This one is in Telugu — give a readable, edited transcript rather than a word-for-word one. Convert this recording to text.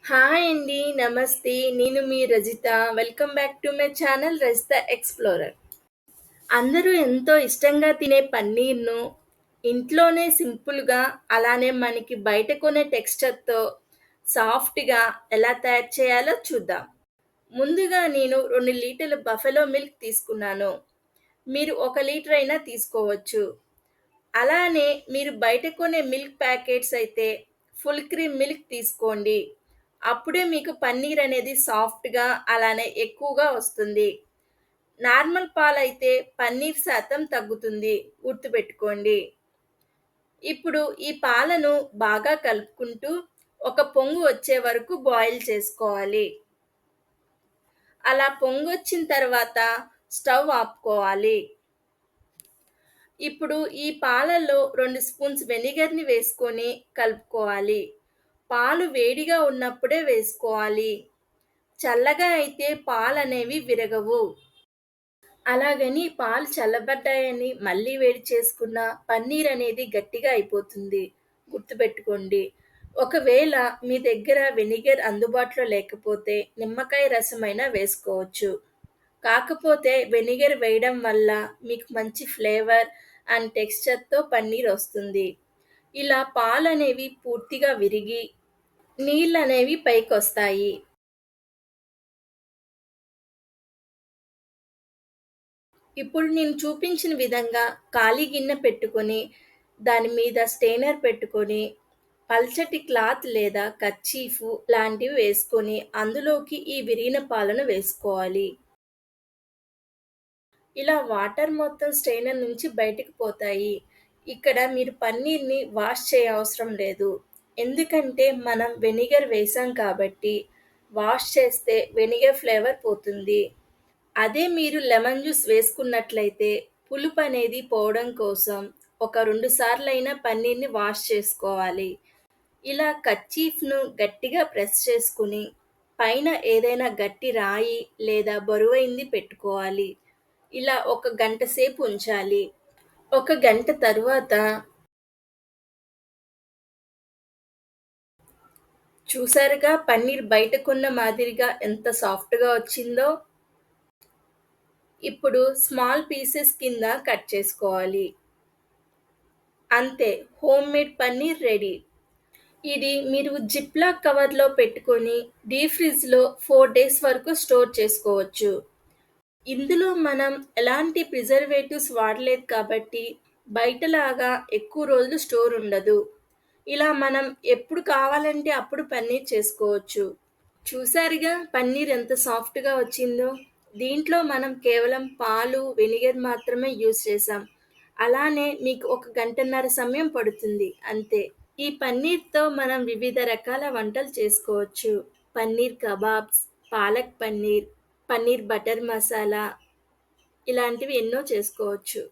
హాయ్ అండి. నమస్తే. నేను మీ Rajitha. Welcome back to my channel 'Rajitha explorer'. అందరూ ఎంతో ఇష్టంగా తినే పన్నీర్‌ను ఇంట్లోనే సింపుల్‌గా, అలానే మనకి బయట కొనే టెక్స్చర్‌తో సాఫ్ట్‌గా ఎలా తయారు చేయాలో చూద్దాం. ముందుగా నేను 2 లీటర్ల బఫెలో మిల్క్ తీసుకున్నాను. మీరు 1 లీటర్ అయినా తీసుకోవచ్చు. అలానే మీరు బయట కొనే మిల్క్ ప్యాకెట్స్ అయితే ఫుల్ క్రీమ్ మిల్క్ తీసుకోండి. అప్పుడే మీకు పన్నీర్ అనేది సాఫ్ట్‌గా అలానే ఎక్కువగా వస్తుంది. నార్మల్ పాలైతే పన్నీర్ శాతం తగ్గుతుంది. గుర్తుపెట్టుకోండి. ఇప్పుడు ఈ పాలను బాగా కలుపుకుంటూ ఒక పొంగు వచ్చే వరకు బాయిల్ చేసుకోవాలి. అలా పొంగొచ్చిన తర్వాత స్టవ్ ఆపుకోవాలి. ఇప్పుడు ఈ పాలల్లో 2 స్పూన్స్ వెనిగర్‌ని వేసుకొని కలుపుకోవాలి. పాలు వేడిగా ఉన్నప్పుడే వేసుకోవాలి. చల్లగా అయితే పాలనేవి విరగవు. అలాగని పాలు చల్లబడ్డాయని మళ్ళీ వేడి చేసుకున్న పన్నీర్ అనేది గట్టిగా అయిపోతుంది. గుర్తుపెట్టుకోండి. ఒకవేళ మీ దగ్గర వెనిగర్ అందుబాటులో లేకపోతే నిమ్మకాయ రసమైనా వేసుకోవచ్చు. కాకపోతే వెనిగర్ వేయడం వల్ల మీకు మంచి ఫ్లేవర్ అండ్ టెక్స్చర్‌తో పన్నీర్ వస్తుంది. ఇలా పాలనేవి పూర్తిగా విరిగి నీళ్ళనేవి పైకొస్తాయి. ఇప్పుడు నేను చూపించిన విధంగా ఖాళీ గిన్నె పెట్టుకొని, దాని మీద స్టెయినర్ పెట్టుకొని, పల్చటి క్లాత్ లేదా కర్చీఫ్ లాంటివి వేసుకొని, అందులోకి ఈ విరిగిన పాలను వేసుకోవాలి. ఇలా వాటర్ మొత్తం స్ట్రెయినర్ నుంచి బయటికి పోతాయి. ఇక్కడ మీరు పన్నీర్‌ని వాష్ చేయవసరం లేదు. ఎందుకంటే మనం వెనిగర్ వేసాం కాబట్టి, వాష్ చేస్తే వెనిగర్ ఫ్లేవర్ పోతుంది. అదే మీరు లెమన్ జ్యూస్ వేసుకున్నట్లయితే పులుపనేది పోవడం కోసం ఒక 2 సార్లయినా పన్నీర్‌ని వాష్ చేసుకోవాలి. ఇలా కర్చీఫ్‌ను గట్టిగా ప్రెస్ చేసుకొని, పైన ఏదైనా గట్టి రాయి లేదా బరువైంది పెట్టుకోవాలి. ఇలా ఒక గంట సేపు ఉంచాలి. ఒక గంట తరువాత చూసారుగా పన్నీర్ బయట కొన్న మాదిరిగా ఎంత సాఫ్ట్‌గా వచ్చిందో. ఇప్పుడు స్మాల్ పీసెస్ కింద కట్ చేసుకోవాలి. అంతే, హోమ్ మేడ్ పన్నీర్ రెడీ. ఇది మీరు జిప్‌లాక్ కవర్‌లో పెట్టుకొని డీప్ ఫ్రిడ్జ్‌లో 4 డేస్ వరకు స్టోర్ చేసుకోవచ్చు. ఇందులో మనం ఎలాంటి ప్రిజర్వేటివ్స్ వాడలేదు కాబట్టి బయటలాగా ఎక్కువ రోజులు స్టోర్ ఉండదు. ఇలా మనం ఎప్పుడు కావాలంటే అప్పుడు పన్నీర్ చేసుకోవచ్చు. చూసారుగా పన్నీర్ ఎంత సాఫ్ట్‌గా వచ్చిందో. దీంట్లో మనం కేవలం పాలు, వెనిగర్ మాత్రమే యూజ్ చేశాం. అలానే మీకు ఒక గంటన్నర సమయం పడుతుంది అంతే. ఈ పన్నీర్‌తో మనం వివిధ రకాల వంటలు చేసుకోవచ్చు. పన్నీర్ కబాబ్స్, పాలక్ పన్నీర్, పన్నీర్ బటర్ మసాలా ఇలాంటివి ఎన్నో చేసుకోవచ్చు.